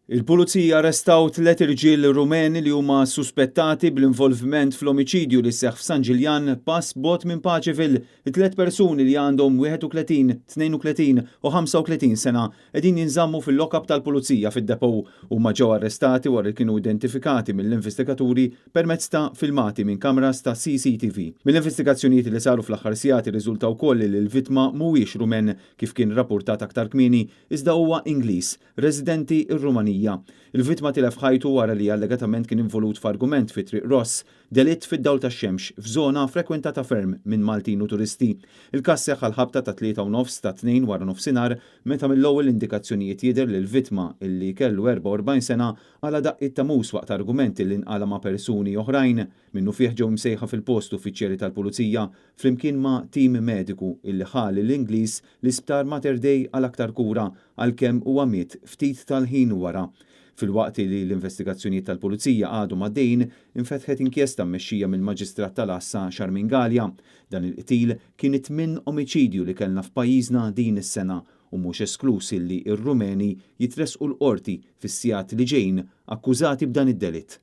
Il-Pulizija arrestaw 3 irġiel Rumeni li huma suspettati bl-involviment fl-omiċidju li seħħ f'San Ġiljan pass bot minn Paċeville. It-3 persuni li għandhom 31, 32 u 35 sena qegħdin jinżammu fil-lokab tal-Pulizija fid-depow huma ġew arrestati wara li kienu identifikati mill-investigaturi permezz ta' filmati minn kameras ta' CCTV. Mill-investigazzjonijiet li saru fl-aħħar sigħat irriżultaw ukoll li l-vittma mhuwiex Rumen kif kien rapportat aktar kmieni iżda huwa Ingliż, residenti r-Rumanija. Il-vittma tilef ħajtu wara li allegatament kien involut f'argument fi triq Ross, delitt fid-dawl tax-xemx f'żona frekwentata ferm minn Maltin u turisti. Il-każ seħħ għal-ħabta ta' 3:30 ta' 2 wara nofsinhar meta mill-ewwel indikazzjonijiet jidher li l-vittma illi kellu 44 sena għala daqqit ta' mus waqt argumenti li nqala ma' persuni oħrajn minnu fih ġew msejħa fil-post uffiċjali tal-Pulizija flimkien ma' tim mediku illi ħali l-Ingliż l-isptar Mater Dei għal aktar kura għalkemm huwa miet ftit tal-ħin wara. Fil-waqt li l-investigazzjonijiet tal-Pulizija għadhom għaddejjin, infetħet inkjesta mmexxija mill-Maġistrat tal-Assa Charmin Gallia. Dan il-qtil kien it-tmien omiċidju li kellna f'pajjiżna din is-sena u mhux esklus li r-Rumeni jitresqu l-qorti fis-sigħat li ġejjin akkużati b'dan id-delitt.